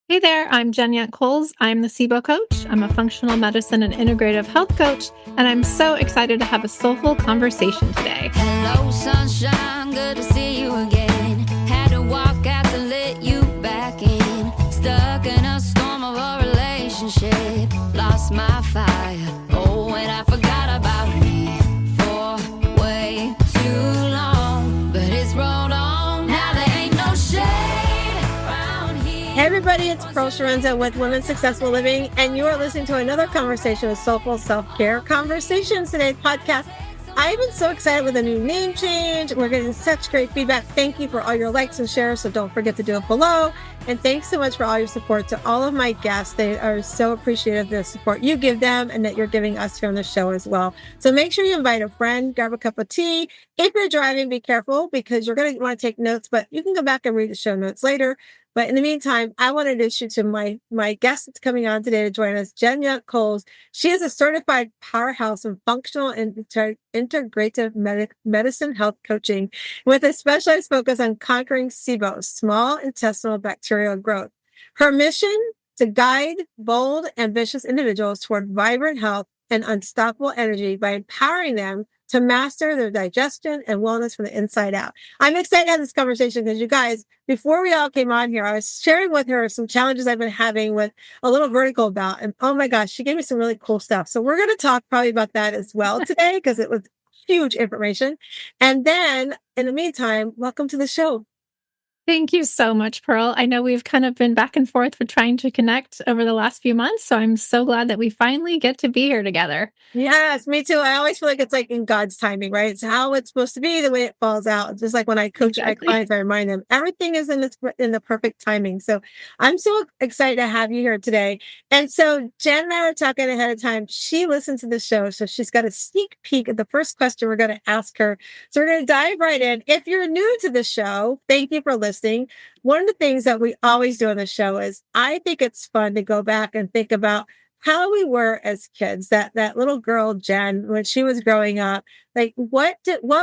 Hey there, I'm Jen Yundt Coles. I'm the SIBO coach. I'm a functional medicine and integrative health coach, and I'm so excited to have a soulful conversation today. Hello, sunshine, good to see you again. Had to walk out to let you back in. Stuck in a storm of a relationship. Lost my fire. Oh, and I forgot about me for way too long. But it's rolled on. Now there ain't no shade around here. Hey everybody, it's Pearl Sharenza with Women's Successful Living, and you are listening to another conversation with Soulful Self-Care Conversations. Today's podcast, I've been so excited with a new name change. We're getting such great feedback. Thank you for all your likes and shares, so don't forget to do it below. And thanks so much for all your support to all of my guests. They are so appreciative of the support you give them and that you're giving us here on the show as well. So make sure you invite a friend, grab a cup of tea. If you're driving, be careful because you're going to want to take notes, but you can go back and read the show notes later. But in the meantime, I want to introduce you to my guest that's coming on today to join us, Jen Yundt Coles. She is a certified powerhouse in functional and integrative medicine health coaching with a specialized focus on conquering SIBO, small intestinal bacterial growth. Her mission to guide bold, ambitious individuals toward vibrant health and unstoppable energy by empowering them to master their digestion and wellness from the inside out. I'm excited to have this conversation because you guys, before we all came on here, I was sharing with her some challenges I've been having with a little vertical bout. And oh my gosh, she gave me some really cool stuff. So we're going to talk probably about that as well today because it was huge information. And then in the meantime, welcome to the show. Thank you so much, Pearl. I know we've kind of been back and forth for trying to connect over the last few months, so I'm so glad that we finally get to be here together. Yes, me too. I always feel like it's like in God's timing, right? It's how it's supposed to be, the way it falls out. Just like when I coach my clients, I remind them everything is in the perfect timing. So I'm so excited to have you here today. And so Jen and I were talking ahead of time. She listened to the show, so she's got a sneak peek at the first question we're going to ask her. So we're going to dive right in. If you're new to the show, thank you for listening. One of the things that we always do on the show is I think it's fun to go back and think about how we were as kids, that little girl, Jen, when she was growing up, like what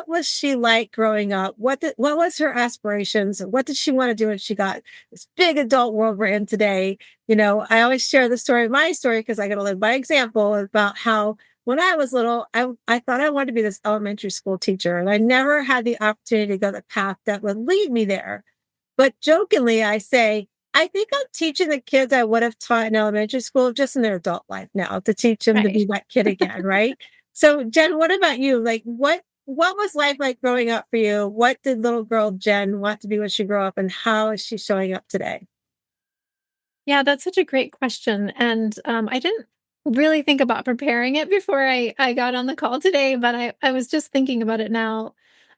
was she like growing up? What was her aspirations? What did she want to do when she got this big adult world we're in today? You know, I always share the story, my story, because I got to live by example about how when I was little, I thought I wanted to be this elementary school teacher, and I never had the opportunity to go the path that would lead me there. But jokingly, I say, I think I'm teaching the kids I would have taught in elementary school just in their adult life now to teach them to be that kid again, right? So, Jen, what about you? Like, what was life like growing up for you? What did little girl Jen want to be when she grew up, and how is she showing up today? Yeah, that's such a great question. And I didn't really think about preparing it before I got on the call today, but I was just thinking about it now.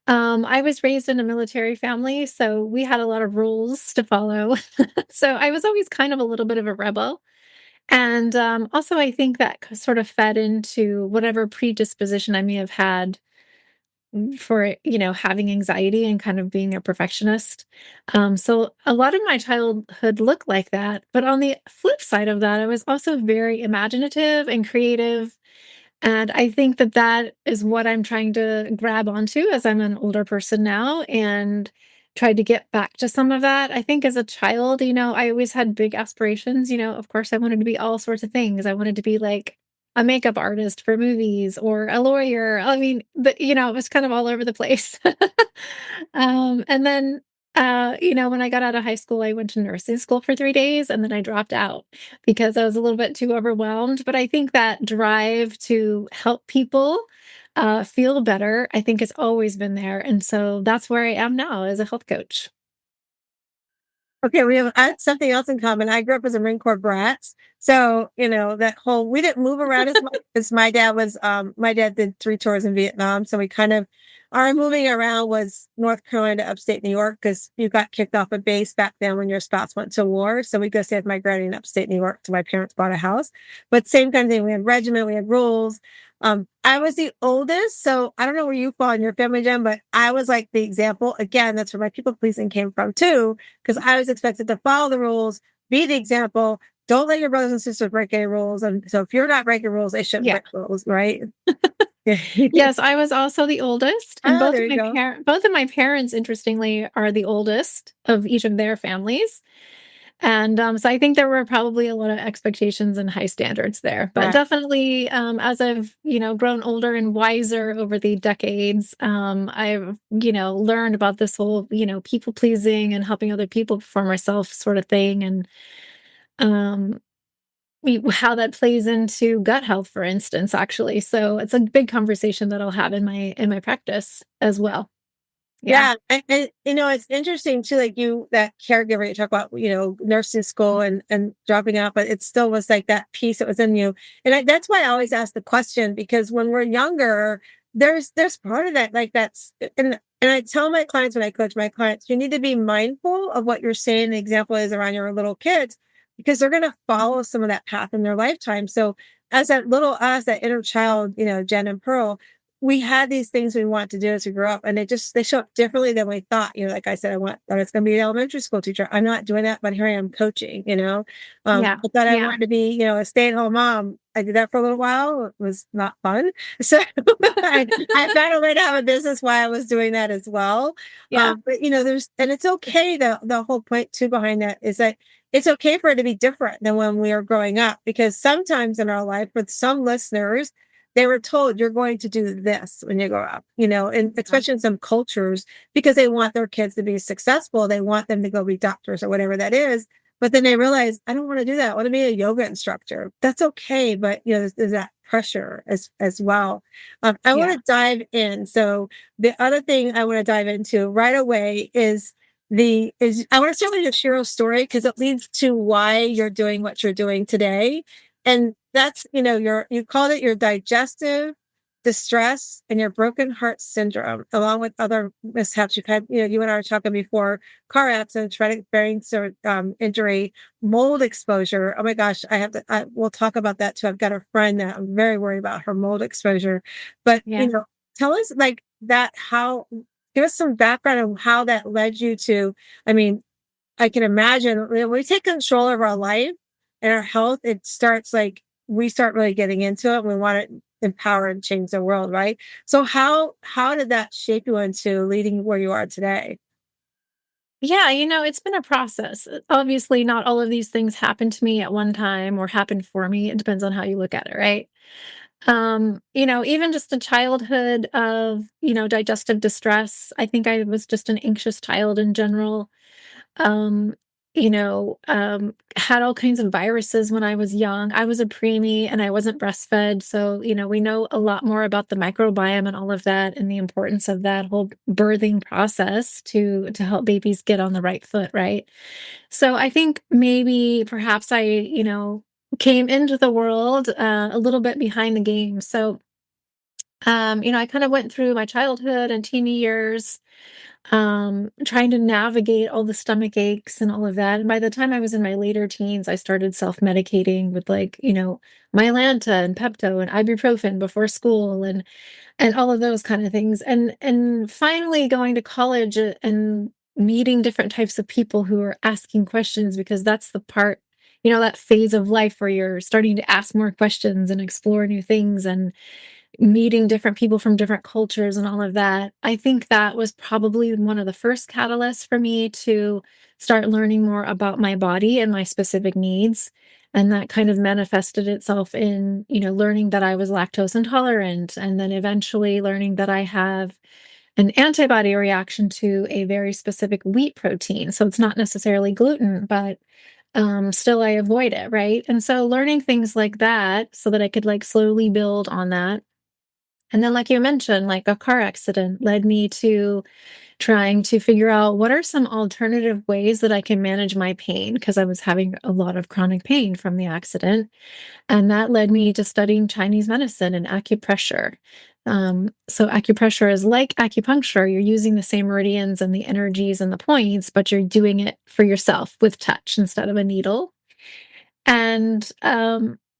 I was raised in a military family, so we had a lot of rules to follow. So I was always kind of a little bit of a rebel. And also, I think that sort of fed into whatever predisposition I may have had for, having anxiety and kind of being a perfectionist. So a lot of my childhood looked like that. But on the flip side of that, I was also very imaginative and creative. And I think that that is what I'm trying to grab onto as I'm an older person now and try to get back to some of that. I think as a child, I always had big aspirations. Of course, I wanted to be all sorts of things. I wanted to be like a makeup artist for movies or a lawyer. I mean, it was kind of all over the place. And then when I got out of high school, I went to nursing school for 3 days and then I dropped out because I was a little bit too overwhelmed. But I think that drive to help people feel better, I think has always been there. And so that's where I am now as a health coach. Okay, we have something else in common. I grew up as a Marine Corps brat. So, we didn't move around as much as my dad did 3 tours in Vietnam. So our moving around was North Carolina to upstate New York because you got kicked off a base back then when your spouse went to war. So we go stay with my granny in upstate New York till my parents bought a house. But same kind of thing. We had regiment, we had rules. I was the oldest, so I don't know where you fall in your family, Jen, but I was like the example. Again, that's where my people pleasing came from too, because I was expected to follow the rules, be the example. Don't let your brothers and sisters break any rules. And so if you're not breaking rules, they shouldn't break rules, right? Yes, I was also the oldest, and both of my parents, interestingly, are the oldest of each of their families. And so I think there were probably a lot of expectations and high standards there. But Right. definitely, as I've grown older and wiser over the decades, I've learned about this whole people pleasing and helping other people before myself sort of thing, and um, how that plays into gut health, for instance. Actually, so it's a big conversation that I'll have in my practice as well. Yeah, Yeah, and it's interesting too, like that caregiver you talk about, nursing school and dropping out, but it still was like that piece that was in you. And that's why I always ask the question, because when we're younger, there's part of that, like that's, and I tell my clients when I coach my clients, you need to be mindful of what you're saying. The example is around your little kids, because they're going to follow some of that path in their lifetime. So as that little us, that inner child, Jen and Pearl, we had these things we want to do as we grew up, and they show up differently than we thought. Like I said, I was going to be an elementary school teacher. I'm not doing that, but here I am coaching. yeah, I thought I yeah, wanted to be, a stay-at-home mom. I did that for a little while. It was not fun. So I found a way to have a business while I was doing that as well. yeah, But and it's okay. The whole point too behind that is that it's okay for it to be different than when we were growing up, because sometimes in our life, with some listeners, they were told you're going to do this when you grow up, and especially in some cultures, because they want their kids to be successful. They want them to go be doctors or whatever that is. But then they realize, I don't want to do that. I want to be a yoga instructor. That's okay. But, there's that pressure as well. I want yeah. to dive in. So the other thing I want to dive into right away is I want to start with your Shiro story, because it leads to why you're doing what you're doing today. And that's, you called it your digestive distress and your broken heart syndrome, along with other mishaps you've had. You and I were talking before: car accident, traumatic brain injury, mold exposure. Oh my gosh, we'll talk about that too. I've got a friend that I'm very worried about her mold exposure. But, Yeah. tell us like that, give us some background on how that led you to, I mean, I can imagine when we take control of our life and our health, it starts like we start really getting into it. And we want to empower and change the world, right? So how did that shape you into leading where you are today? Yeah, it's been a process. Obviously, not all of these things happened to me at one time or happened for me. It depends on how you look at it, right? Even just a childhood of, digestive distress. I think I was just an anxious child in general. um, had all kinds of viruses when I was young. I was a preemie and I wasn't breastfed. So, we know a lot more about the microbiome and all of that and the importance of that whole birthing process to help babies get on the right foot, right? So I think maybe perhaps I, came into the world a little bit behind the game. So, I kind of went through my childhood and teeny years trying to navigate all the stomach aches and all of that. And by the time I was in my later teens, I started self-medicating with like, Mylanta and Pepto and ibuprofen before school and all of those kind of things. And finally going to college and meeting different types of people who are asking questions, because that's the part, that phase of life where you're starting to ask more questions and explore new things and meeting different people from different cultures and all of that. I think that was probably one of the first catalysts for me to start learning more about my body and my specific needs. And that kind of manifested itself in, learning that I was lactose intolerant, and then eventually learning that I have an antibody reaction to a very specific wheat protein. So it's not necessarily gluten, but still I avoid it, right? And so learning things like that so that I could like slowly build on that. And then, like you mentioned, like a car accident led me to trying to figure out what are some alternative ways that I can manage my pain, because I was having a lot of chronic pain from the accident. And that led me to studying Chinese medicine and acupressure. So, acupressure is like acupuncture. You're using the same meridians and the energies and the points, but you're doing it for yourself with touch instead of a needle. And,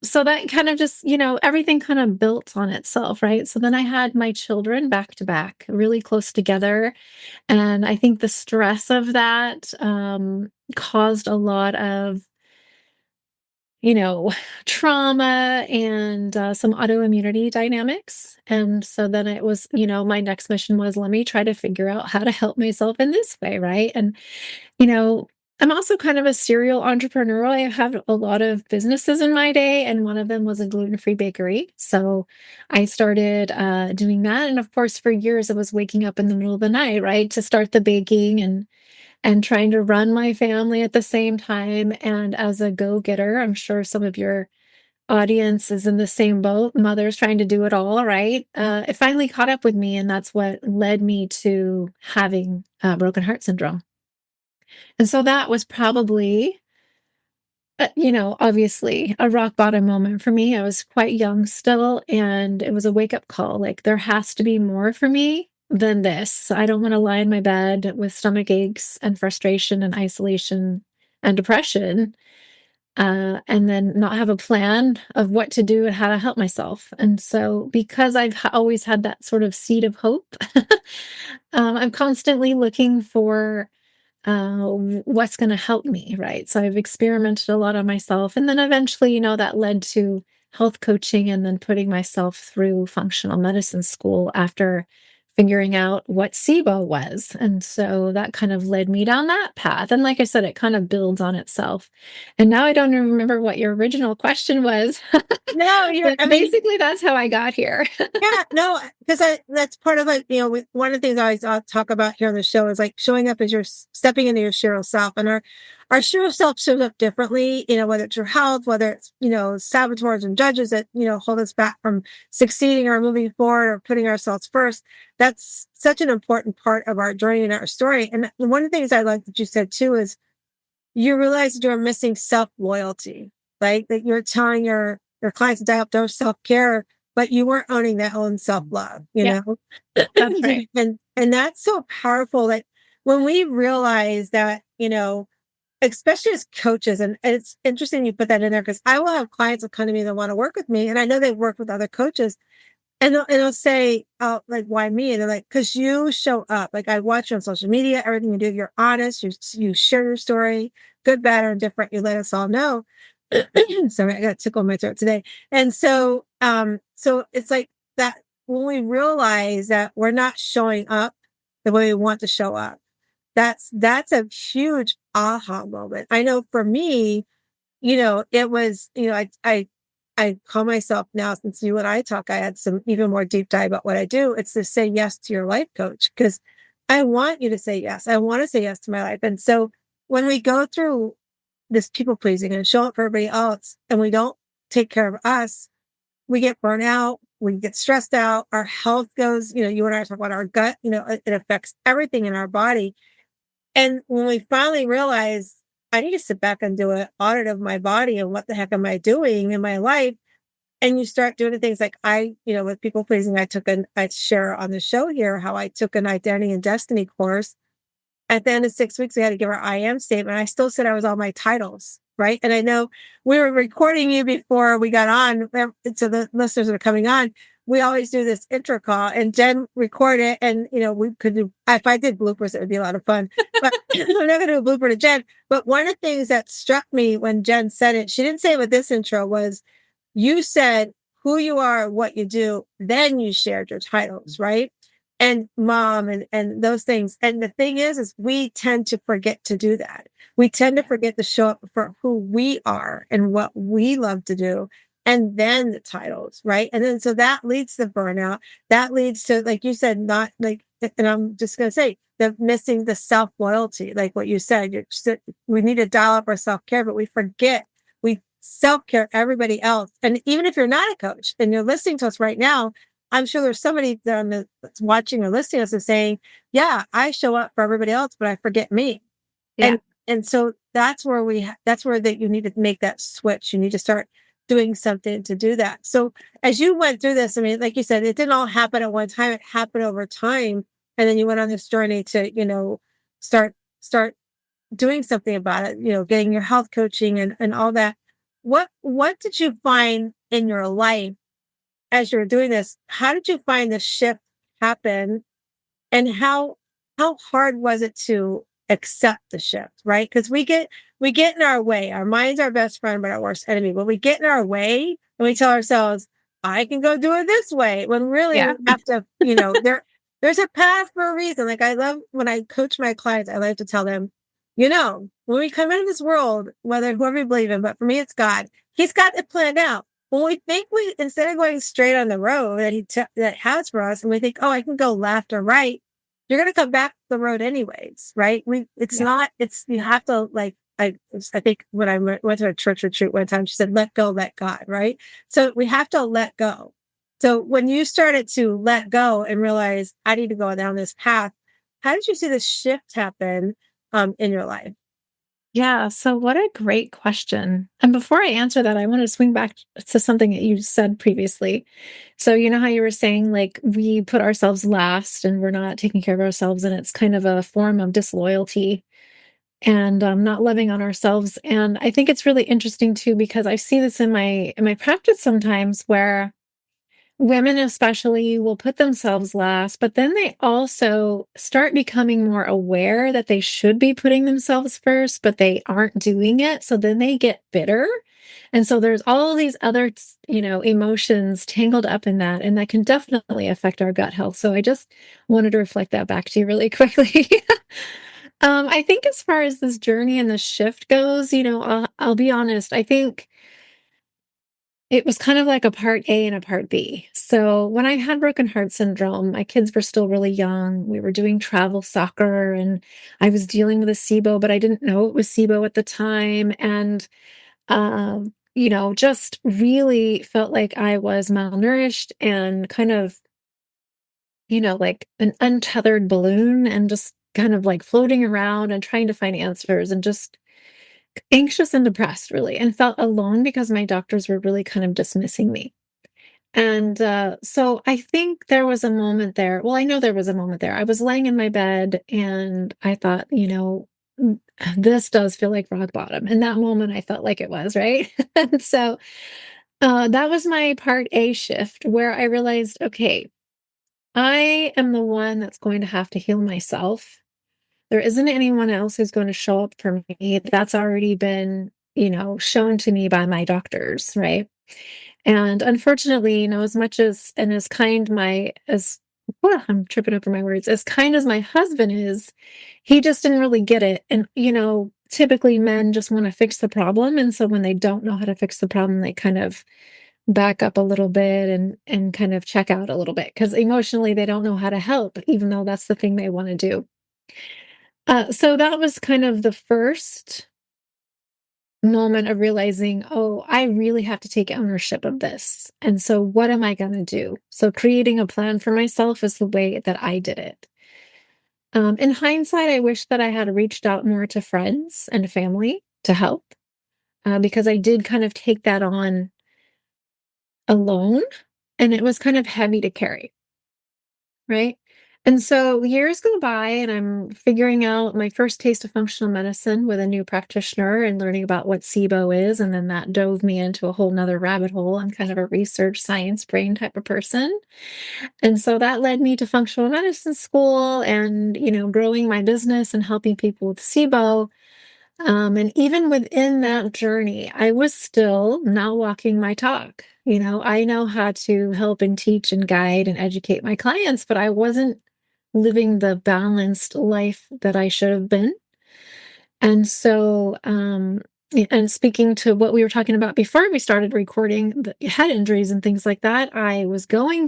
so that kind of just, everything kind of built on itself, right? So then I had my children back to back, really close together. And I think the stress of that, caused a lot of, you know, trauma and, some autoimmunity dynamics. And so then it was, my next mission was, let me try to figure out how to help myself in this way, right? And, you know, I'm also kind of a serial entrepreneur. I have a lot of businesses in my day, and one of them was a gluten-free bakery. So I started doing that. And of course, for years, I was waking up in the middle of the night, right, to start the baking and trying to run my family at the same time. And as a go-getter, I'm sure some of your audience is in the same boat. Mothers trying to do it all, right? It finally caught up with me, and that's what led me to having broken heart syndrome. And so that was probably, obviously a rock bottom moment for me. I was quite young still, and it was a wake up call. Like, there has to be more for me than this. I don't want to lie in my bed with stomach aches and frustration and isolation and depression, and then not have a plan of what to do and how to help myself. And so, because I've always had that sort of seed of hope, I'm constantly looking for what's going to help me, right? So I've experimented a lot on myself. And then eventually, that led to health coaching and then putting myself through functional medicine school after figuring out what SIBO was. And so that kind of led me down that path. And like I said, it kind of builds on itself. And now I don't even remember what your original question was. No, But basically, that's how I got here. yeah, no, because that's part of one of the things I always talk about here on the show is like showing up as your stepping into your share self, and our share self shows up differently. Whether it's your health, whether it's saboteurs and judges that hold us back from succeeding or moving forward or putting ourselves first. That's such an important part of our journey and our story. And one of the things I like that you said too is you realize that you're missing self loyalty, right? That you're telling your clients to develop their self care, but you weren't owning that own self love, Yeah, that's right. and that's so powerful that when we realize that, especially as coaches, and it's interesting you put that in there because I will have clients that come to me that want to work with me, and I know they've worked with other coaches, and they'll say, "Oh, like why me?" And they're like, "Because you show up. Like I watch you on social media, everything you do, you're honest. You share your story, good, bad, or indifferent. You let us all know." Sorry, I got a tickle in my throat today. And so it's like that when we realize that we're not showing up the way we want to show up, that's a huge aha moment. I know for me, it was, I call myself now, since you and I talk, I had some even more deep dive about what I do. It's to say yes to your life coach because I want you to say yes. I want to say yes to my life. And so when we go through this people pleasing and show up for everybody else and we don't take care of us, we get burnt out, we get stressed out, our health goes, you and I talk about our gut, it affects everything in our body. And when we finally realize I need to sit back and do an audit of my body and what the heck am I doing in my life? And you start doing the things like with people pleasing, I share on the show here how I took an identity and destiny course. At the end of 6 weeks, we had to give our I am statement. I still said I was all my titles, right? And I know we were recording you before we got on. So the listeners that are coming on, we always do this intro call and Jen recorded it. And, we could do, if I did bloopers, it would be a lot of fun. But I'm not going to do a blooper to Jen. But one of the things that struck me when Jen said it, she didn't say it with this intro, was you said who you are, what you do, then you shared your titles, right? And mom and those things. And the thing is we tend to forget to do that. We tend to forget to show up for who we are and what we love to do. And then the titles, right? And then so that leads to burnout. That leads to, like you said, not like, and I'm just going to say, the missing the self loyalty, like what you said. We need to dial up our self care, but we forget we self care everybody else. And even if you're not a coach and you're listening to us right now, I'm sure there's somebody that's watching or listening to us and saying, yeah, I show up for everybody else, but I forget me. Yeah. And so that's where you need to make that switch. You need to start doing something to do that. So as you went through this, I mean, like you said, it didn't all happen at one time. It happened over time. And then you went on this journey to, start doing something about it, getting your health coaching and all that. What did you find in your life as you were doing this? How did you find the shift happen, and how hard was it to accept the shift? Right, because we get in our way. Our mind's our best friend, but our worst enemy. When we get in our way and we tell ourselves, "I can go do it this way," when really we have to, there's a path for a reason. Like I love when I coach my clients, I like to tell them, when we come into this world, whether whoever you believe in, but for me, it's God, he's got it planned out. When we think instead of going straight on the road that has for us, and we think, oh, I can go left or right, you're going to come back the road anyways, right? It's Yeah. not, you have to I think when I went to a church retreat one time, she said, let go, let God, right? So we have to let go. So when you started to let go and realize I need to go down this path, how did you see the shift happen in your life? Yeah. So, what a great question. And before I answer that, I want to swing back to something that you said previously. So, you know how you were saying, like, we put ourselves last and we're not taking care of ourselves, and it's kind of a form of disloyalty and not loving on ourselves. And I think it's really interesting too, because I see this in my practice sometimes where women especially will put themselves last, but then they also start becoming more aware that they should be putting themselves first, but they aren't doing it. So then they get bitter. And so there's all these other, emotions tangled up in that, and that can definitely affect our gut health. So I just wanted to reflect that back to you really quickly. I think as far as this journey and the shift goes, I'll be honest. I think it was kind of like a part A and a part B. So when I had broken heart syndrome, my kids were still really young. We were doing travel soccer and I was dealing with a SIBO, but I didn't know it was SIBO at the time. And, just really felt like I was malnourished and kind of, like an untethered balloon and just kind of like floating around and trying to find answers and just anxious and depressed, really, and felt alone because my doctors were really kind of dismissing me. And so I think there was a moment there. Well, I know there was a moment there. I was laying in my bed and I thought, this does feel like rock bottom. And that moment I felt like it was, right? And so that was my part A shift where I realized, okay, I am the one that's going to have to heal myself. There isn't anyone else who's going to show up for me. That's already been, shown to me by my doctors, right? And unfortunately, as much as and as kind my as well, I'm tripping over my words, as kind as my husband is, he just didn't really get it. And, typically men just want to fix the problem. And so when they don't know how to fix the problem, they kind of back up a little bit and kind of check out a little bit because emotionally they don't know how to help, even though that's the thing they want to do. So that was kind of the first moment of realizing, oh, I really have to take ownership of this. And so what am I going to do? So creating a plan for myself is the way that I did it. In hindsight, I wish that I had reached out more to friends and family to help because I did kind of take that on alone and it was kind of heavy to carry. Right. And so years go by, and I'm figuring out my first taste of functional medicine with a new practitioner and learning about what SIBO is. And then that dove me into a whole nother rabbit hole. I'm kind of a research science brain type of person. And so that led me to functional medicine school and, growing my business and helping people with SIBO. And even within that journey, I was still not walking my talk. I know how to help and teach and guide and educate my clients, but I wasn't living the balanced life that I should have been. And so, and speaking to what we were talking about before we started recording, the head injuries and things like that, I was going,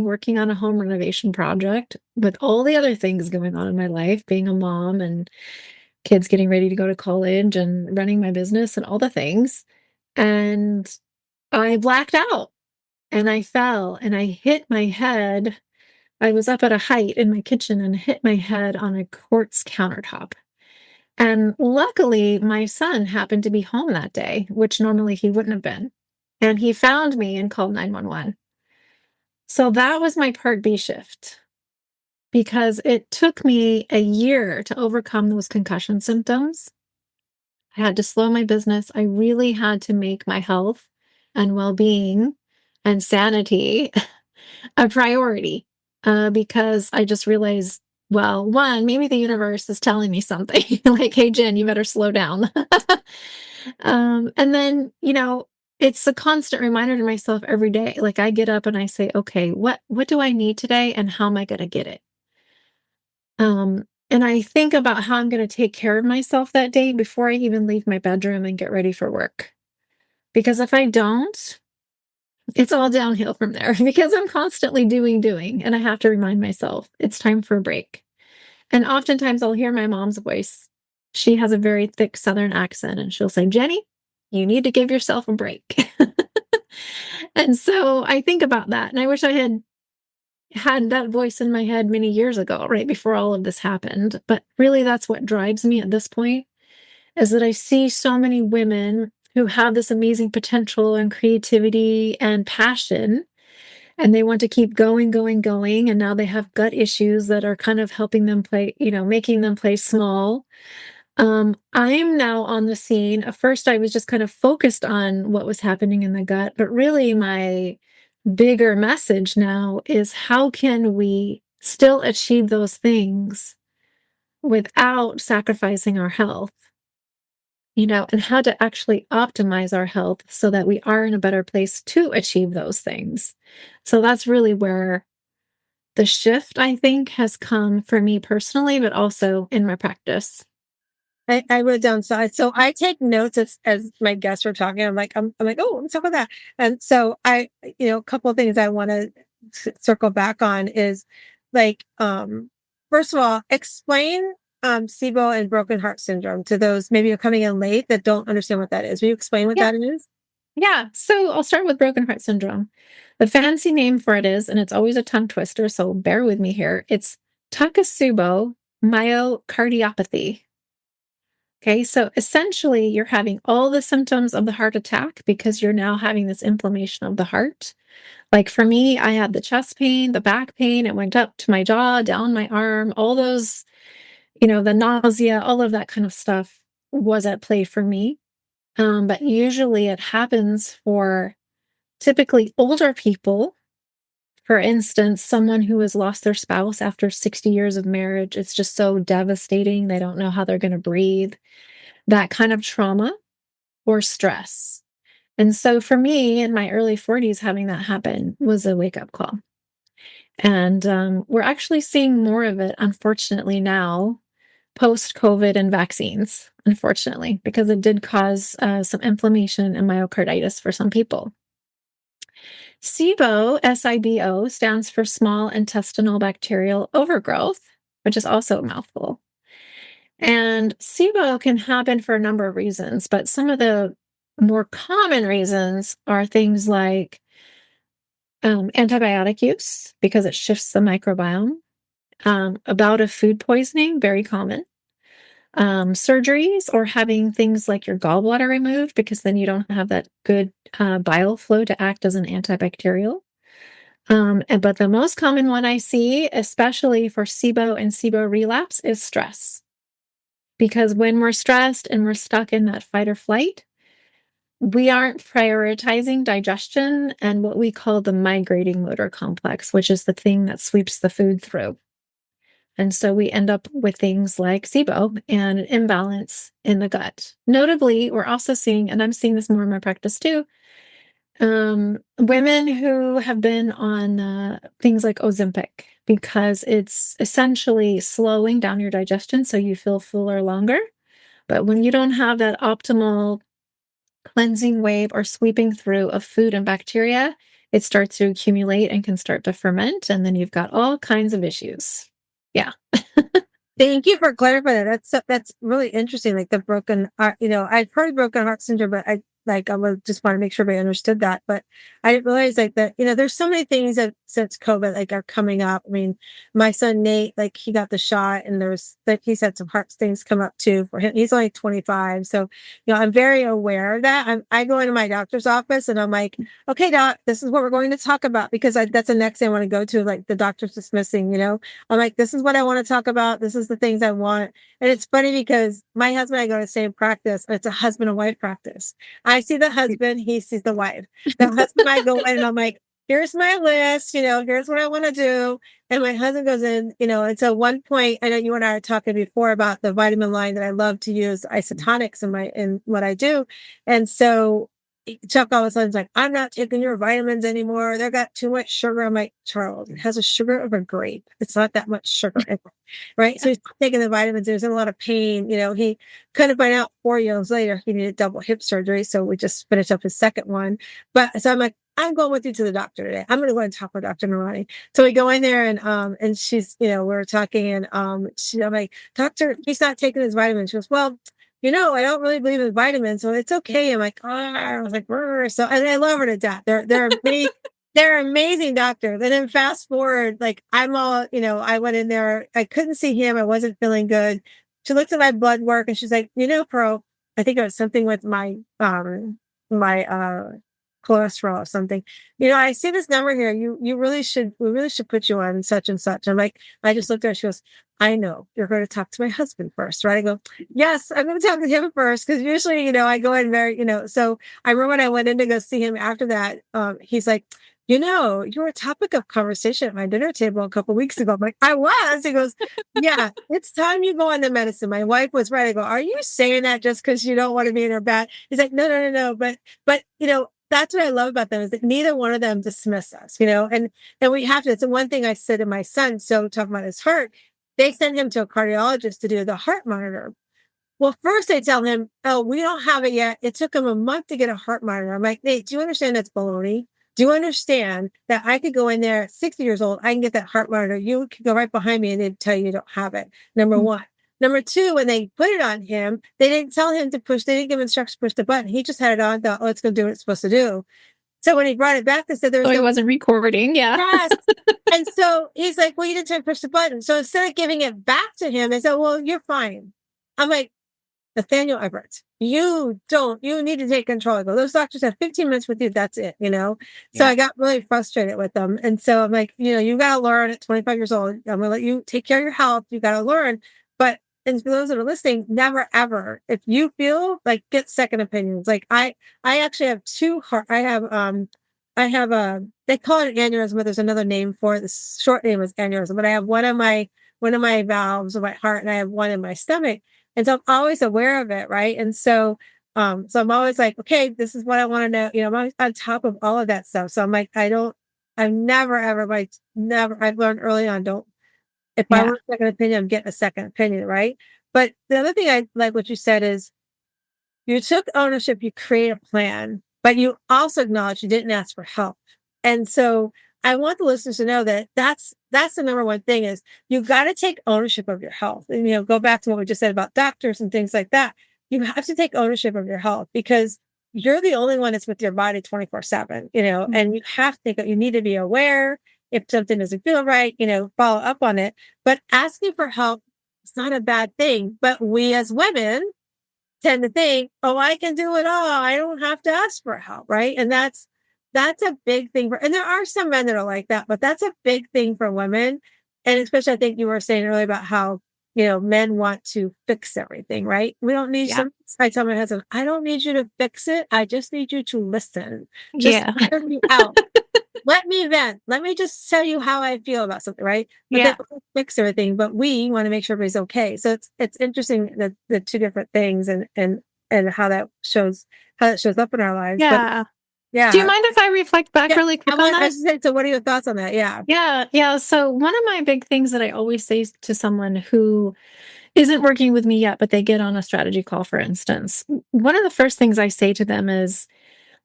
working on a home renovation project with all the other things going on in my life, being a mom and kids getting ready to go to college and running my business and all the things. And I blacked out and I fell and I hit my head. I was up at a height in my kitchen and hit my head on a quartz countertop. And luckily, my son happened to be home that day, which normally he wouldn't have been. And he found me and called 911. So that was my part B shift because it took me a year to overcome those concussion symptoms. I had to slow my business. I really had to make my health and well-being and sanity a priority because I just realized, well, one, maybe the universe is telling me something like, hey, Jen, you better slow down. And then, it's a constant reminder to myself every day. Like I get up and I say, okay, what do I need today and how am I going to get it? And I think about how I'm going to take care of myself that day before I even leave my bedroom and get ready for work. Because if I don't, it's all downhill from there because I'm constantly doing, and I have to remind myself it's time for a break. And oftentimes I'll hear my mom's voice. She has a very thick Southern accent, and she'll say, Jenny, you need to give yourself a break. And so I think about that. And I wish I had that voice in my head many years ago, right before all of this happened. But really, that's what drives me at this point, is that I see so many women who have this amazing potential and creativity and passion, and they want to keep going, going, going. And now they have gut issues that are kind of helping them play, making them play small. I'm now on the scene. At first, I was just kind of focused on what was happening in the gut, but really my bigger message now is how can we still achieve those things without sacrificing our health, and how to actually optimize our health so that we are in a better place to achieve those things. So that's really where the shift, I think, has come for me personally, but also in my practice. I wrote down, so I take notes as my guests were talking. I'm like, oh, let's talk about that. And so a couple of things I want to circle back on is like, first of all, explain SIBO and broken heart syndrome to those maybe are coming in late that don't understand what that is. Will you explain what Yeah. that is? Yeah. So I'll start with broken heart syndrome. The fancy name for it is, and it's always a tongue twister, so bear with me here. It's Takotsubo myocardiopathy. Okay, so essentially, you're having all the symptoms of the heart attack because you're now having this inflammation of the heart. Like for me, I had the chest pain, the back pain, it went up to my jaw, down my arm, all those, the nausea, all of that kind of stuff was at play for me. But usually it happens for typically older people. For instance, someone who has lost their spouse after 60 years of marriage, it's just so devastating. They don't know how they're going to breathe. That kind of trauma or stress. And so for me in my early 40s, having that happen was a wake up call. And we're actually seeing more of it, unfortunately, now post COVID and vaccines, unfortunately, because it did cause some inflammation and myocarditis for some people. SIBO, SIBO, stands for small intestinal bacterial overgrowth, which is also a mouthful. And SIBO can happen for a number of reasons, but some of the more common reasons are things like antibiotic use, because it shifts the microbiome, a bout of food poisoning, very common, surgeries, or having things like your gallbladder removed, because then you don't have that good bile flow to act as an antibacterial. But the most common one I see, especially for SIBO and SIBO relapse, is stress. Because when we're stressed and we're stuck in that fight or flight, we aren't prioritizing digestion and what we call the migrating motor complex, which is the thing that sweeps the food through. And so we end up with things like SIBO and an imbalance in the gut. Notably, we're also seeing, and I'm seeing this more in my practice too, women who have been on things like Ozempic, because it's essentially slowing down your digestion so you feel fuller longer. But when you don't have that optimal cleansing wave or sweeping through of food and bacteria, it starts to accumulate and can start to ferment, and then you've got all kinds of issues. Yeah. Thank you for clarifying that. That's really interesting. Like the broken heart, I've heard broken heart syndrome, but I would just want to make sure everybody understood that. But I didn't realize like that, there's so many things that since COVID, like are coming up. I mean, my son, Nate, like he got the shot and he's had some heart things come up too for him. He's only 25. So, I'm very aware of that. I go into my doctor's office and I'm like, okay, doc, this is what we're going to talk about, because that's the next thing I want to go to. Like the doctor's dismissing, I'm like, this is what I want to talk about. This is the things I want. And it's funny because my husband and I go to the same practice, and it's a husband and wife practice. I see the husband, he sees the wife. The husband, I go in and I'm like, here's my list, here's what I want to do. And my husband goes in, and so one point, I know you and I were talking before about the vitamin line that I love to use isotonics in what I do. And so, Chuck all of a sudden's like, I'm not taking your vitamins anymore. They got too much sugar. I'm like, Charles, it has a sugar of a grape. It's not that much sugar in it, right? So he's taking the vitamins. There's a lot of pain. He couldn't find out 4 years later he needed double hip surgery. So we just finished up his second one. But so I'm like, I'm going with you to the doctor today. I'm going to go and talk with Dr. Narani. So we go in there and she's, we're talking and I'm like, doctor, he's not taking his vitamins. She goes, well, I don't really believe in vitamins, so it's okay. I'm like, I was like, so and I love her to death. They're amazing. They're amazing doctors. And then fast forward, like I'm all, I went in there, I couldn't see him, I wasn't feeling good. She looked at my blood work and she's like, Pro, I think it was something with my cholesterol or something. I see this number here. We really should put you on such and such. I'm like, I just looked at her. She goes, I know you're going to talk to my husband first, right? I go, yes, I'm going to talk to him first. Cause usually, I go in very, so I remember when I went in to go see him after that, he's like, you were a topic of conversation at my dinner table a couple of weeks ago. I'm like, I was. He goes, yeah, it's time you go on the medicine. My wife was right. I go, are you saying that just because you don't want to be in her bed? He's like, no. But that's what I love about them is that neither one of them dismiss us, and we have to. It's the one thing I said to my son. So talking about his heart, they sent him to a cardiologist to do the heart monitor. Well, first they tell him, oh, we don't have it yet. It took him a month to get a heart monitor. I'm like, Nate, do you understand that's baloney? Do you understand that I could go in there at 60 years old, I can get that heart monitor. You could go right behind me and they'd tell you don't have it. Number one. Number two, when they put it on him, they didn't tell him to push, they didn't give him instructions to push the button. He just had it on, thought, oh, it's going to do what it's supposed to do. So when he brought it back, they said there was he wasn't recording. Yeah. Yes. And so he's like, well, you didn't try to push the button. So instead of giving it back to him, they said, well, you're fine. I'm like, Nathaniel Everett, you need to take control. I go, those doctors have 15 minutes with you. That's it, So I got really frustrated with them. And so I'm like, you got to learn at 25 years old. I'm going to let you take care of your health. You got to learn. But and for those that are listening, never, ever, if you feel like get second opinions. Like I actually have I have they call it an aneurysm, but there's another name for it. The short name is aneurysm, but I have one of my valves of my heart and I have one in my stomach. And so I'm always aware of it. Right. And so I'm always like, okay, this is what I want to know. I'm always on top of all of that stuff. So I'm like, I've never, ever, like, never, I've learned early on, if I want a second opinion, I'm getting a second opinion. Right. But the other thing I like what you said is you took ownership, you create a plan, but you also acknowledge you didn't ask for help. And so I want the listeners to know that that's the number one thing is you got to take ownership of your health. And, go back to what we just said about doctors and things like that. You have to take ownership of your health because you're the only one that's with your body 24/7, and you have to think you need to be aware if something doesn't feel right, follow up on it. But asking for help is not a bad thing. But we as women tend to think, oh, I can do it all. I don't have to ask for help. Right. And that's a big thing and there are some men that are like that, but that's a big thing for women. And especially I think you were saying earlier about how, men want to fix everything, right? We don't need I tell my husband, I don't need you to fix it. I just need you to listen. Just hear me out. Let me vent. Let me just tell you how I feel about something, right? But then we'll fix everything, but we want to make sure everybody's okay. So it's interesting that the two different things and how that shows up in our lives. Yeah. But, yeah. Do you mind if I reflect back really quick on that? So what are your thoughts on that? Yeah. Yeah. So one of my big things that I always say to someone who isn't working with me yet, but they get on a strategy call, for instance, one of the first things I say to them is,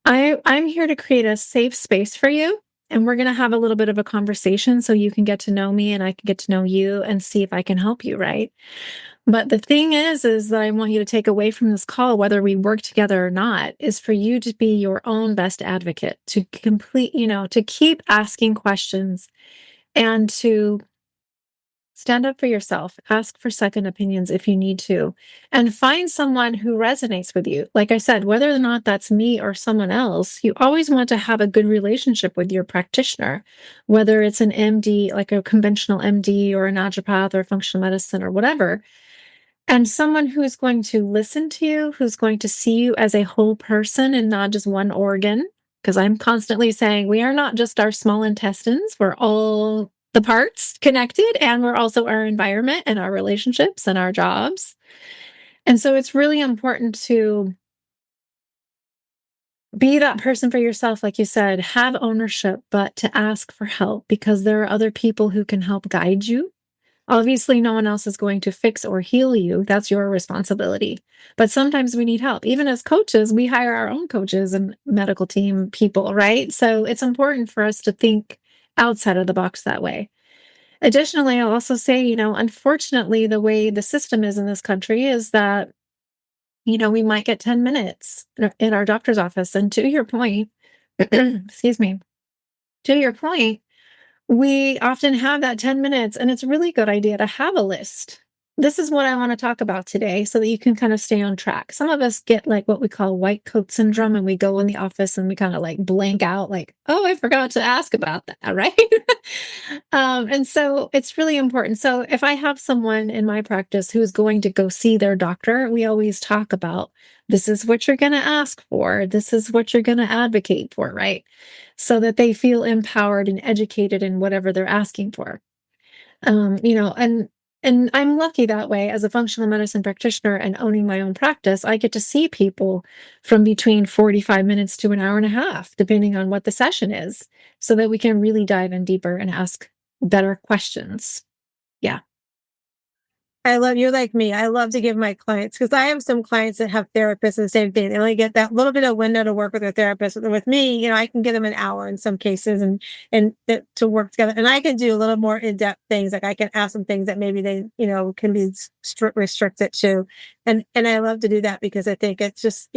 I'm here to create a safe space for you. And we're going to have a little bit of a conversation so you can get to know me and I can get to know you and see if I can help you. Right. But the thing is that I want you to take away from this call, whether we work together or not, is for you to be your own best advocate, to to keep asking questions and to stand up for yourself, ask for second opinions if you need to, and find someone who resonates with you. Like I said, whether or not that's me or someone else, you always want to have a good relationship with your practitioner, whether it's an MD, like a conventional MD or a naturopath or functional medicine or whatever. And someone who's going to listen to you, who's going to see you as a whole person and not just one organ. Because I'm constantly saying we are not just our small intestines. We're all the parts connected, and we're also our environment and our relationships and our jobs. And so it's really important to Be that person for yourself, like you said, have ownership, but to ask for help because there are other people who can help guide you. Obviously, no one else is going to fix or heal you. That's your responsibility. But sometimes we need help. Even as coaches, we hire our own coaches and medical team people, right? So it's important for us to think outside of the box that way. Additionally, I'll also say, unfortunately, the way the system is in this country is that, we might get 10 minutes in our doctor's office. And to your point, excuse me, to your point, we often have that 10 minutes, and it's a really good idea to have a list. This is what I want to talk about today so that you can kind of stay on track. Some of us get like what we call white coat syndrome, and we go in the office and we kind of like blank out, like, oh, I forgot to ask about that, right? And so it's really important. So if I have someone in my practice who's going to go see their doctor, we always talk about this is what you're going to ask for. This is what you're going to advocate for, right? So that they feel empowered and educated in whatever they're asking for. And I'm lucky that way as a functional medicine practitioner and owning my own practice, I get to see people from between 45 minutes to an hour and a half, depending on what the session is, so that we can really dive in deeper and ask better questions. Yeah. I love you like me. I love to give my clients, because I have some clients that have therapists and the same thing. They only get that little bit of window to work with their therapist. With me, I can give them an hour in some cases and to work together. And I can do a little more in-depth things. Like I can ask them things that maybe they, can be restricted to. And I love to do that because I think it's just,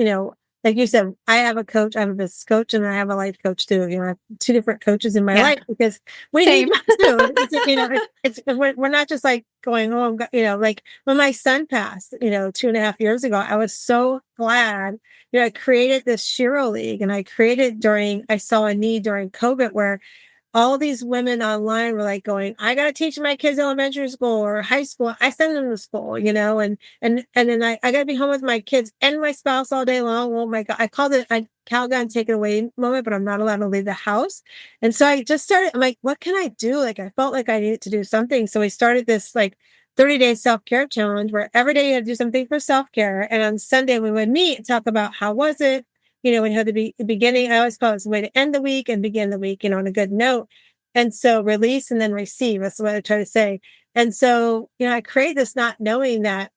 like you said, I have a coach, I have a business coach, and I have a life coach too. I have two different coaches in my life because we Same. need to. We're not just like going home, like when my son passed, 2.5 years ago, I was so glad. I created this Shiro League, and I saw a need during COVID where all these women online were like going, I got to teach my kids elementary school or high school. I send them to school, and then I got to be home with my kids and my spouse all day long. Oh my God. I called it a Calgon take it away moment, but I'm not allowed to leave the house. And so I just started, I'm like, what can I do? Like, I felt like I needed to do something. So we started this like 30-day self-care challenge where every day you had to do something for self-care. And on Sunday we would meet and talk about how was it, we had the beginning. I always call it a way to end the week and begin the week, on a good note. And so release and then receive. That's what I try to say. And so, I create this not knowing that,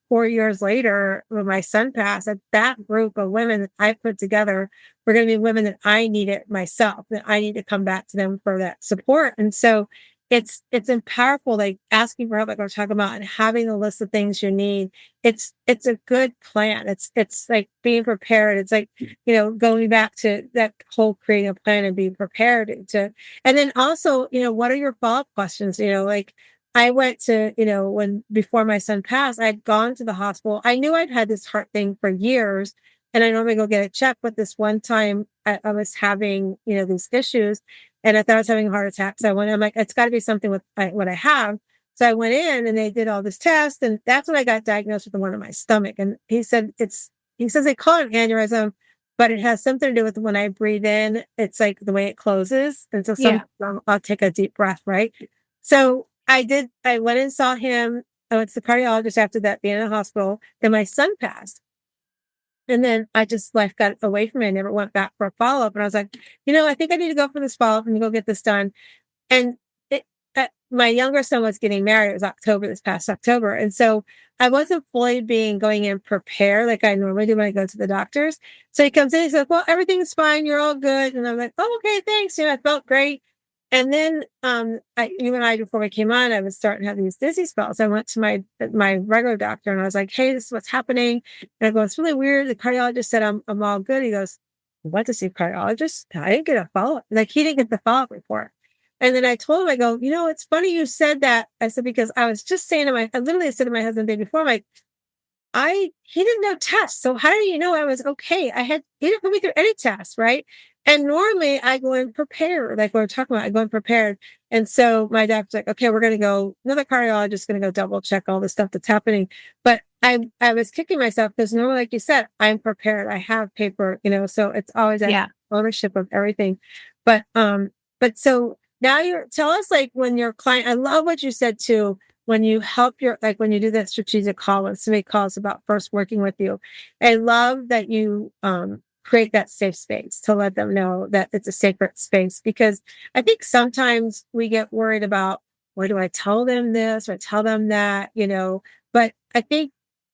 4 years later, when my son passed, that group of women that I put together were going to be women that I needed myself, that I need to come back to them for that support. And so it's powerful, like asking for help, like we're talking about, and having a list of things you need. It's a good plan. It's like being prepared. It's like, going back to that whole creating a plan and being prepared and then also, what are your follow-up questions? Like I went to, before my son passed, I'd gone to the hospital. I knew I'd had this heart thing for years, and I normally go get it checked. But this one time I was having, these issues, and I thought I was having a heart attack. So I'm like, it's got to be something with what I have. So I went in and they did all this tests, and that's when I got diagnosed with one in my stomach. And he says they call it an aneurysm, but it has something to do with when I breathe in, it's like the way it closes. And so I'll take a deep breath, right? So I went and saw him. I went to the cardiologist after that, being in the hospital. Then my son passed. And then life got away from me. I never went back for a follow-up. And I was like, I think I need to go for this follow-up and go get this done. And my younger son was getting married. It was this past October. And so I wasn't fully going in prepared like I normally do when I go to the doctors. So he comes in, he's like, well, everything's fine. You're all good. And I'm like, oh, okay, thanks. I felt great. And then, you and I, before we came on, I was starting to have these dizzy spells. I went to my regular doctor and I was like, hey, this is what's happening. And I go, it's really weird. The cardiologist said I'm all good. He goes, you went to see a cardiologist? I didn't get a follow-up. Like, he didn't get the follow-up report. And then I told him, I go, it's funny you said that. I said, because I was just saying I literally said to my husband the day before, I'm like, he didn't know tests. So how did you know I was okay? He didn't put me through any tests, right? And normally I go in prepared, like we're talking about, I go in prepared. And so my doctor's like, okay, we're going to go, another cardiologist is going to go double check all the stuff that's happening. But I was kicking myself because normally, like you said, I'm prepared. I have paper, so it's always ownership of everything. But so now tell us, like, when your client, I love what you said too, when you help when you do that strategic call, when somebody calls about first working with you, I love that you, create that safe space to let them know that it's a sacred space. Because I think sometimes we get worried about, why do I tell them this or tell them that, but I think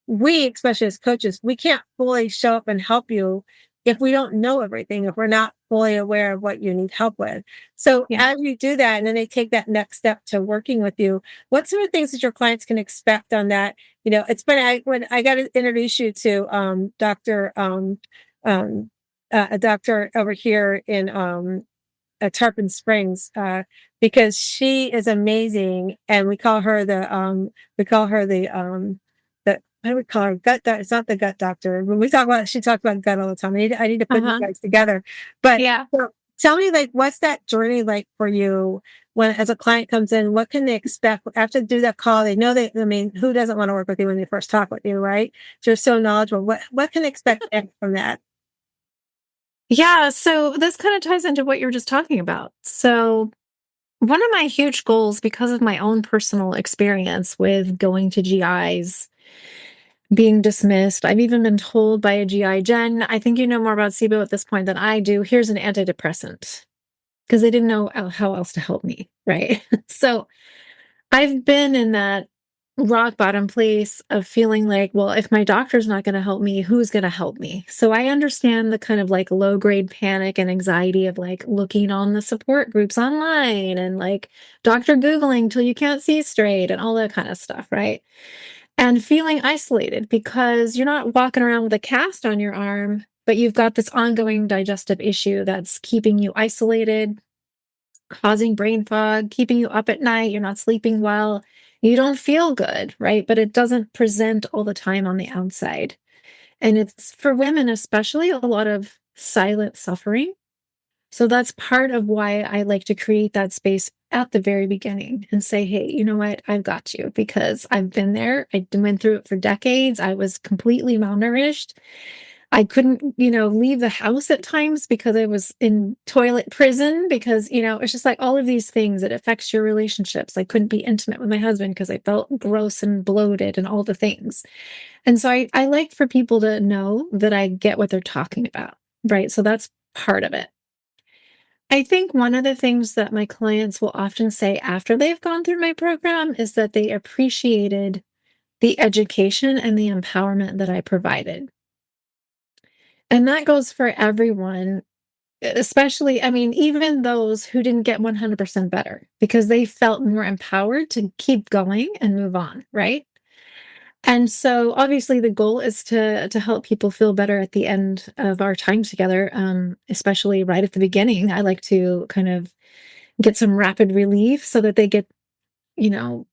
we, especially as coaches, we can't fully show up and help you if we don't know everything, if we're not fully aware of what you need help with. So Yeah. as you do that, and then they take that next step to working with you, what sort of things that your clients can expect on that? It's funny, when I got to introduce you to um, a doctor over here in Tarpon Springs, because she is amazing, and we call her the what do we call her? Gut doc. It's not the gut doctor. When she talks about gut all the time. I need to put you Uh-huh. guys together. But Yeah. so tell me, like, what's that journey like for you when, as a client comes in, what can they expect after they do that call? They know I mean, who doesn't want to work with you when they first talk with you, right? So you're so knowledgeable. What can they expect from that? Yeah. So this kind of ties into what you were just talking about. So one of my huge goals, because of my own personal experience with going to GIs, being dismissed, I've even been told by a GI, Jen, I think you know more about SIBO at this point than I do. Here's an antidepressant, because they didn't know how else to help me. Right. So I've been in that rock bottom place of feeling like, well, if my doctor's not going to help me, who's going to help me? So I understand the kind of like low grade panic and anxiety of like looking on the support groups online and like doctor Googling till you can't see straight and all that kind of stuff, right? And feeling isolated because you're not walking around with a cast on your arm, but you've got this ongoing digestive issue that's keeping you isolated, causing brain fog, keeping you up at night. You're not sleeping well. You don't feel good, right? But it doesn't present all the time on the outside. And it's for women, especially, a lot of silent suffering. So that's part of why I like to create that space at the very beginning and say, hey, you know what? I've got you, because I've been there. I went through it for decades. I was completely malnourished. I couldn't, leave the house at times because I was in toilet prison, because, it's just like all of these things that affects your relationships. I couldn't be intimate with my husband because I felt gross and bloated and all the things. And so I like for people to know that I get what they're talking about, right? So that's part of it. I think one of the things that my clients will often say after they've gone through my program is that they appreciated the education and the empowerment that I provided. And that goes for everyone, especially, I mean, even those who didn't get 100% better, because they felt more empowered to keep going and move on, right? And so obviously the goal is to help people feel better at the end of our time together, especially right at the beginning. I like to kind of get some rapid relief so that they get, you know,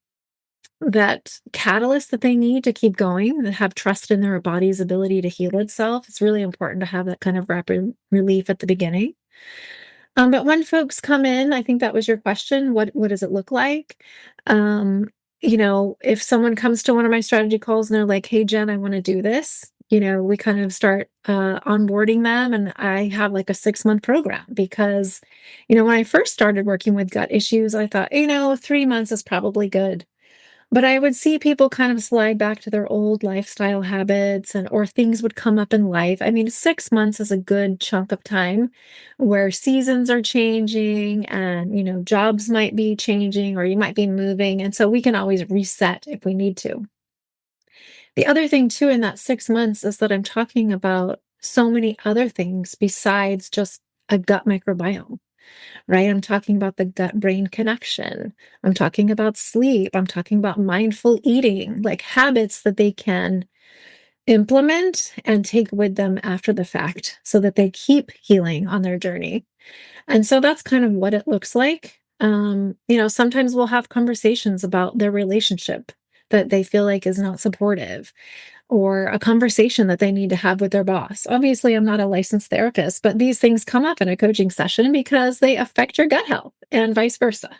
that catalyst that they need to keep going and have trust in their body's ability to heal itself. It's really important to have that kind of rapid relief at the beginning. But when folks come in, I think that was your question. What does it look like? Um, if someone comes to one of my strategy calls and they're like, "Hey, Jen, I want to do this," we kind of start onboarding them, and I have like a 6-month program because, when I first started working with gut issues, I thought, 3 months is probably good. But I would see people kind of slide back to their old lifestyle habits, or things would come up in life. I mean, 6 months is a good chunk of time where seasons are changing and, jobs might be changing or you might be moving. And so we can always reset if we need to. The other thing too, in that 6 months, is that I'm talking about so many other things besides just a gut microbiome, right? I'm talking about the gut brain connection. I'm talking about sleep. I'm talking about mindful eating, like habits that they can implement and take with them after the fact so that they keep healing on their journey. And so that's kind of what it looks like. Sometimes we'll have conversations about their relationship that they feel like is not supportive, or a conversation that they need to have with their boss. Obviously, I'm not a licensed therapist, but these things come up in a coaching session because they affect your gut health and vice versa.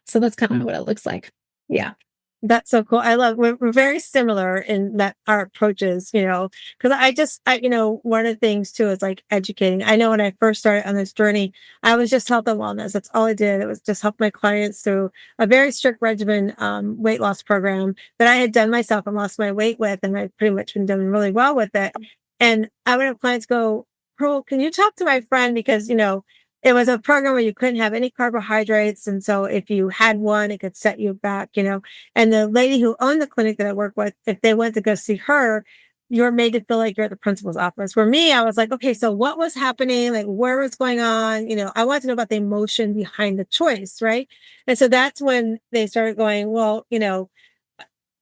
So that's kind of what it looks like. Yeah. That's so cool. We're very similar in that our approaches, because one of the things too is like educating. I know when I first started on this journey, I was just health and wellness. That's all I did. It was just help my clients through a very strict regimen, weight loss program that I had done myself and lost my weight with. And I've pretty much been doing really well with it. And I would have clients go, Pearl, can you talk to my friend? Because, it was a program where you couldn't have any carbohydrates. And so if you had one, it could set you back, and the lady who owned the clinic that I work with, if they went to go see her, you're made to feel like you're at the principal's office. For me, I was like, okay, so what was happening? Like, where was going on? I wanted to know about the emotion behind the choice, right? And so that's when they started going, well, they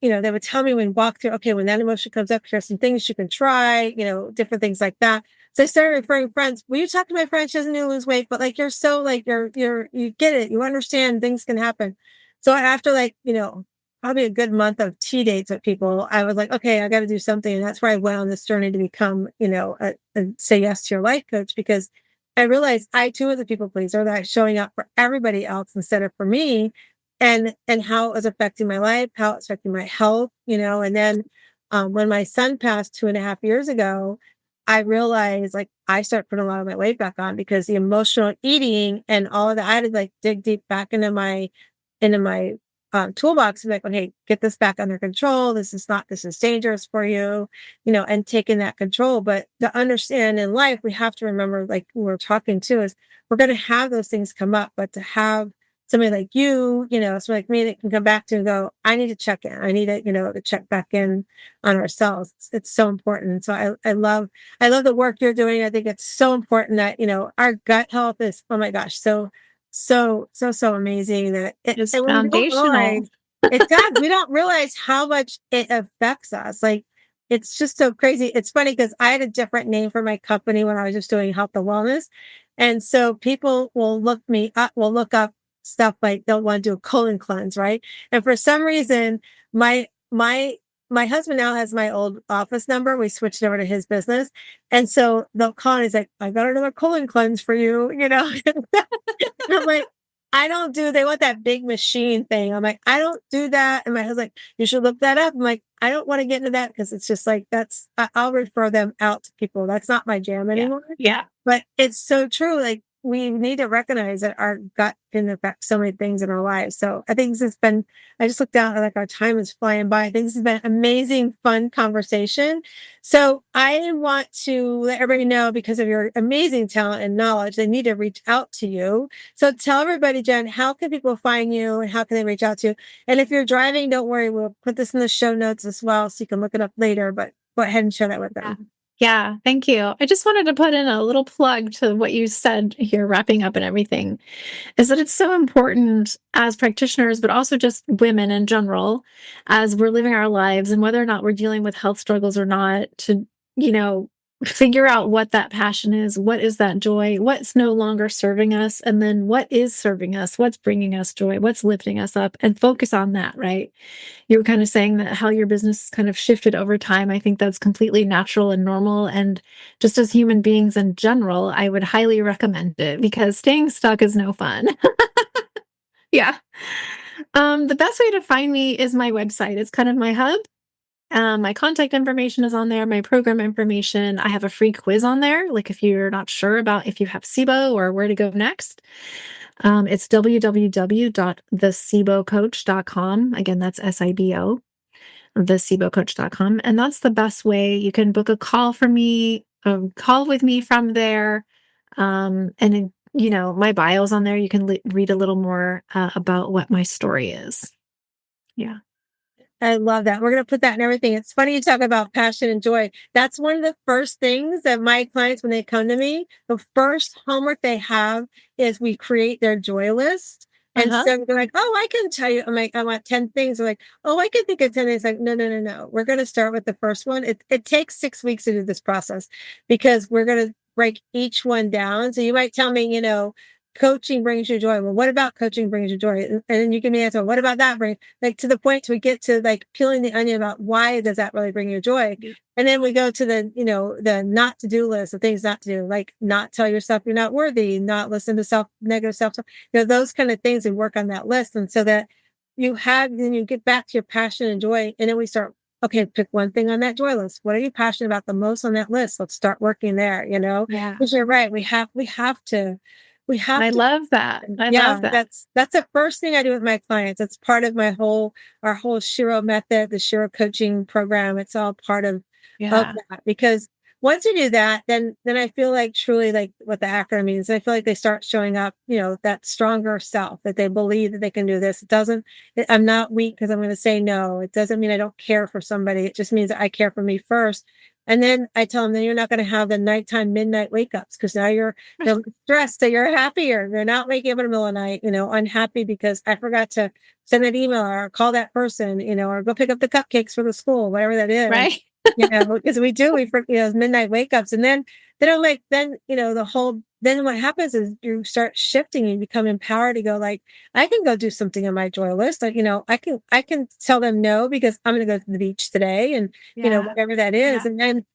would tell me when we walk through, okay, when that emotion comes up, here's some things you can try, different things like that. So I started referring friends. Will you talk to my friend? She doesn't need to lose weight, but like, you're so like, you get it. You understand things can happen. So after like, probably a good month of tea dates with people, I was like, okay, I got to do something. And that's where I went on this journey to become, a say yes to your life coach, because I realized I too was a people pleaser, that I was showing up for everybody else instead of for me, and how it was affecting my life, how it's affecting my health, and then when my son passed 2.5 years ago, I realized like I started putting a lot of my weight back on because the emotional eating and all of that, I had to like dig deep back into my toolbox and like, okay, get this back under control. This is dangerous for you, and taking that control. But to understand in life, we have to remember, like we're talking to, is we're going to have those things come up, but to have somebody like you, somebody like me that can come back to and go, I need to check in. I need to check back in on ourselves. It's so important. So I love the work you're doing. I think it's so important that, our gut health is, oh my gosh, so amazing that It's and we don't foundational. realize it does. We don't realize how much it affects us. Like, it's just so crazy. It's funny because I had a different name for my company when I was just doing health and wellness. And so people will look up stuff like they'll want to do a colon cleanse, right? And for some reason, my my my husband now has my old office number. We switched over to his business. And so they'll call and he's like, I got another colon cleanse for you, And I'm like, they want that big machine thing. I'm like, I don't do that. And my husband's like, you should look that up. I'm like, I don't want to get into that because it's just like, I'll refer them out to people. That's not my jam Yeah. anymore. Yeah. But it's so true. Like, we need to recognize that our gut can affect so many things in our lives. So I think I just looked down, like our time is flying by. I think this has been an amazing, fun conversation. So I want to let everybody know, because of your amazing talent and knowledge, they need to reach out to you. So tell everybody, Jen, how can people find you and how can they reach out to you? And if you're driving, don't worry, we'll put this in the show notes as well so you can look it up later, but go ahead and share that with Yeah. them. Yeah, thank you. I just wanted to put in a little plug to what you said here, wrapping up and everything, is that it's so important as practitioners, but also just women in general, as we're living our lives and whether or not we're dealing with health struggles or not, to, figure out what that passion is, what is that joy, what's no longer serving us, and then what is serving us, what's bringing us joy, what's lifting us up, and focus on that, right? You were kind of saying that how your business kind of shifted over time. I think that's completely natural and normal. And just as human beings in general, I would highly recommend it because staying stuck is no fun. Yeah. The best way to find me is my website. It's kind of my hub. My contact information is on there, my program information. I have a free quiz on there. Like if you're not sure about if you have SIBO or where to go next. It's www.thesibocoach.com. Again, that's SIBO, thesibocoach.com. And that's the best way. You can book a call for me, call with me from there. And my bio's on there. You can read a little more about what my story is. Yeah. I love that. We're going to put that in everything. It's funny you talk about passion and joy. That's one of the first things that my clients, when they come to me, the first homework they have is we create their joy list. And so they're like, oh, I can tell you. I'm like, I want 10 things. They're like, oh, I can think of 10 things. Like, no, no, no, no. We're going to start with the first one. It takes 6 weeks to do this process because we're going to break each one down. So you might tell me, coaching brings you joy. Well, what about coaching brings you joy? And then you give me the answer. What about that bring, like, to the point we get to like peeling the onion about why does that really bring you joy? Yeah. And then we go to the not to do list, the things not to do, like not tell yourself you're not worthy, not listen to negative self, those kind of things, and work on that list. And so that then you get back to your passion and joy. And then we start, okay, pick one thing on that joy list. What are you passionate about the most on that list? Let's start working there, Yeah. Because you're right. We have to. I love that. I love that. That's the first thing I do with my clients. It's part of our whole Shiro method, the Shiro coaching program. It's all part of that, because once you do that, then I feel like truly like what the acronym means. I feel like they start showing up, that stronger self, that they believe that they can do this. I'm not weak because I'm going to say no. It doesn't mean I don't care for somebody. It just means that I care for me first. And then I tell them, then you're not going to have the nighttime, midnight wake ups because now you're stressed, so you're happier. You're not waking up in the middle of the night, unhappy because I forgot to send that email or call that person, or go pick up the cupcakes for the school, whatever that is. Right. Because midnight wake ups. And then then what happens is you start shifting and you become empowered to go like, I can go do something on my joy list. Like, I can tell them no, because I'm going to go to the beach today and, whatever that is. Yeah. And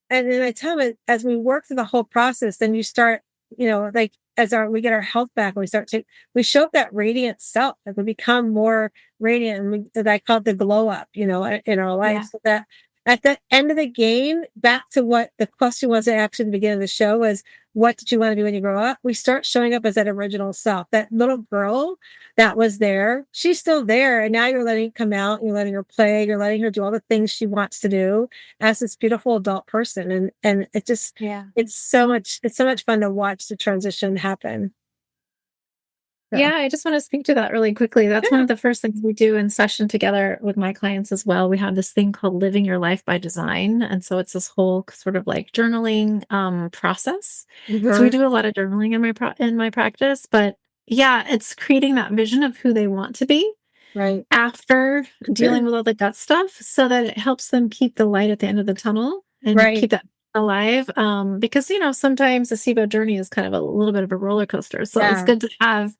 then I tell them as we work through the whole process, then you start, like we get our health back, and we show up that radiant self, like we become more radiant, and I call it the glow up, in our life. Yeah. So that at the end of the game, back to what the question was actually at the beginning of the show was, what did you want to be when you grow up? We start showing up as that original self, that little girl that was there. She's still there. And now you're letting it come out. You're letting her play. You're letting her do all the things she wants to do as this beautiful adult person. And it just, it's so much fun to watch the transition happen. So. Yeah, I just want to speak to that really quickly. That's one of the first things we do in session together with my clients as well. We have this thing called Living Your Life by Design. And so it's this whole sort of like journaling process. Mm-hmm. So we do a lot of journaling in my practice, but yeah, it's creating that vision of who they want to be right after dealing with all the gut stuff, so that it helps them keep the light at the end of the tunnel and keep that alive. Because, sometimes the SIBO journey is kind of a little bit of a roller coaster. So it's good to have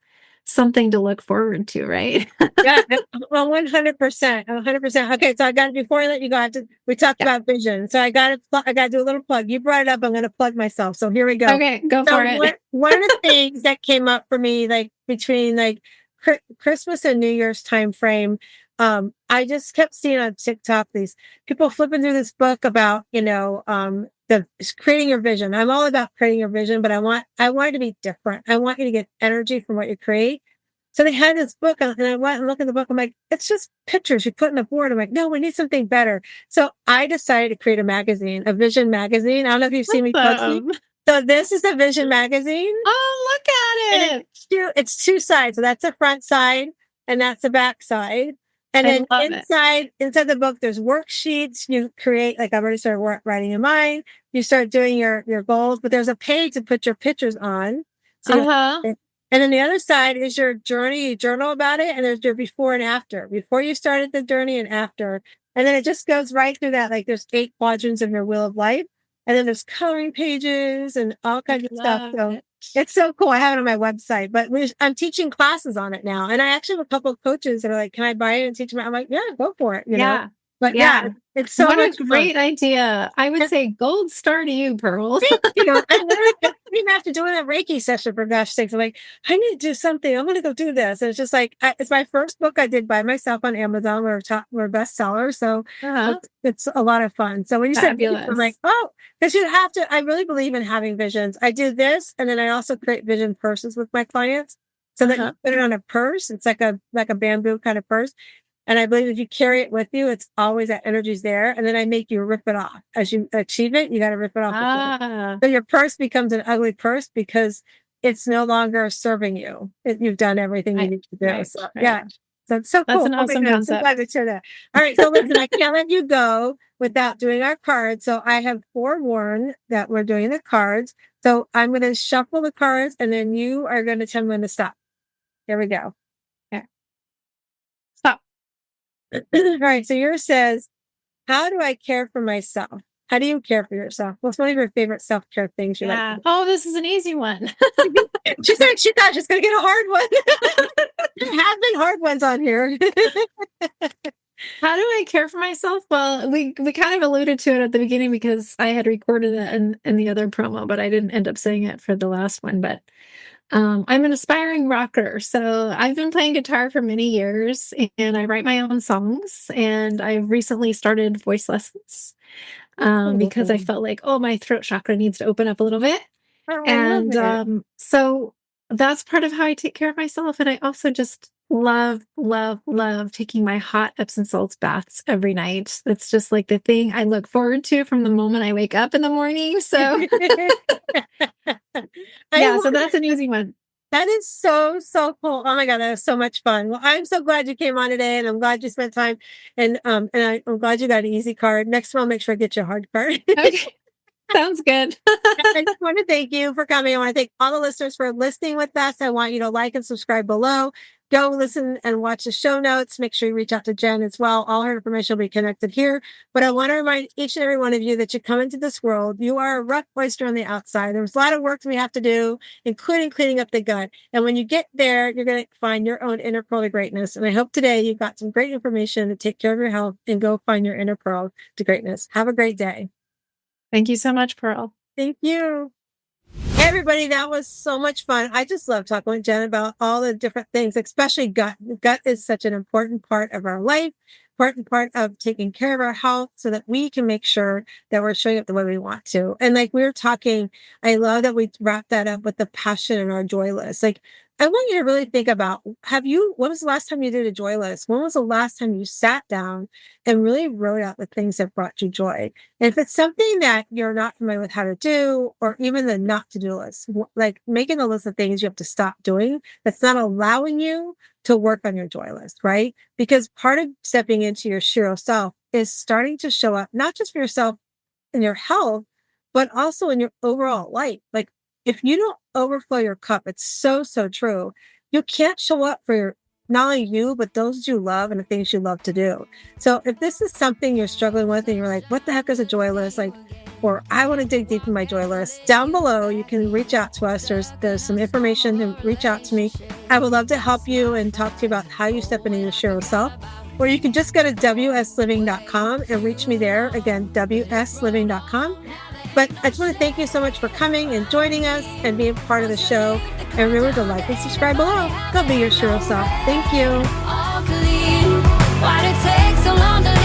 something to look forward to, right? Yeah, well, 100%. Okay, so I got before I let you go, we talked about vision. So I got to do a little plug. You brought it up. I'm going to plug myself. So here we go. Okay, go for it. One of the things that came up for me, like between like Christmas and New Year's time frame, I just kept seeing on TikTok these people flipping through this book about, creating your vision. I'm all about creating your vision, but I want it to be different. I want you to get energy from what you create. So they had this book, and I went and looked at the book. I'm like, it's just pictures you put on the board. I'm like, no, we need something better. So I decided to create a vision magazine. I don't know if you've seen me posting. So this is the vision magazine. Oh, look at it. It's two sides. So that's the front side and that's the back side. And then inside the book, there's worksheets you create. Like I've already started writing in mine. You start doing your goals, but there's a page to put your pictures on. So and then the other side is your journey. You journal about it, and there's your before and after. Before you started the journey and after. And then it just goes right through that. Like there's 8 quadrants of your wheel of life. And then there's coloring pages and all kinds of stuff. So it's so cool. I have it on my website, but I'm teaching classes on it now. And I actually have a couple of coaches that are like, can I buy it and teach them? I'm like, yeah, go for it. You know? But it's so much great idea. I would say gold star to you, Pearl. I didn't have to do a Reiki session for gosh sakes. I'm like, I need to do something. I'm going to go do this. And it's just like, it's my first book I did by myself on Amazon. We're bestsellers. So it's a lot of fun. So when you said, I'm like, oh, because you have to, I really believe in having visions. I do this. And then I also create vision purses with my clients so that you put it on a purse. It's like a bamboo kind of purse. And I believe if you carry it with you, it's always that energy's there. And then I make you rip it off. As you achieve it, you got to rip it off. So your purse becomes an ugly purse because it's no longer serving you. You've done everything you need to do. So, yeah. So it's so cool. That's an awesome concept. I'm so glad to share that. All right. So listen, I can't let you go without doing our cards. So I have forewarned that we're doing the cards. So I'm going to shuffle the cards and then you are going to tell me when to stop. Here we go. All right. So yours says, how do I care for myself? How do you care for yourself? What's one of your favorite self-care things you like? Oh, this is an easy one. She said she thought she was going to get a hard one. There have been hard ones on here. How do I care for myself? Well, we kind of alluded to it at the beginning because I had recorded it in the other promo, but I didn't end up saying it for the last one. But I'm an aspiring rocker. So I've been playing guitar for many years and I write my own songs. And I've recently started voice lessons because I felt like, my throat chakra needs to open up a little bit. So that's part of how I take care of myself. And I also just love, love, love taking my hot Epsom salts baths every night. It's just like the thing I look forward to from the moment I wake up in the morning. So I yeah, so love that's an easy one. That is so, so cool. Oh my God, that was so much fun. Well, I'm so glad you came on today and I'm glad you spent time I'm glad you got an easy card. Next time I'll make sure I get you a hard card. Okay. Sounds good. I just want to thank you for coming. I want to thank all the listeners for listening with us. I want you to like and subscribe below. Go listen and watch the show notes. Make sure you reach out to Jen as well. All her information will be connected here. But I want to remind each and every one of you that you come into this world. You are a rough oyster on the outside. There's a lot of work we have to do, including cleaning up the gut. And when you get there, you're going to find your own inner pearl of greatness. And I hope today you got some great information to take care of your health and go find your inner pearl to greatness. Have a great day. Thank you so much, Pearl. Thank you. Hey, everybody, that was so much fun. I just love talking with Jen about all the different things, especially gut. The gut is such an important part of our life, important part of taking care of our health so that we can make sure that we're showing up the way we want to. And like we were talking, I love that we wrap that up with the passion and our joy list. Like, I want you to really think about, when was the last time you did a joy list? When was the last time you sat down and really wrote out the things that brought you joy? And if it's something that you're not familiar with how to do, or even the not to do list, like making a list of things you have to stop doing that's not allowing you to work on your joy list, right? Because part of stepping into your shiro self is starting to show up, not just for yourself in your health, but also in your overall life. Like, if you don't overflow your cup, it's so, so true. You can't show up for not only you, but those you love and the things you love to do. So if this is something you're struggling with and you're like, what the heck is a joy list? Like, or I want to dig deep in my joy list, down below, you can reach out to us. There's some information to reach out to me. I would love to help you and talk to you about how you step into your shiro self. Or you can just go to wsliving.com and reach me there. Again, wsliving.com. But I just want to thank you so much for coming and joining us and being part of the show. And remember to like and subscribe below. Go be your shiro self. Thank you. Why'd it take so long to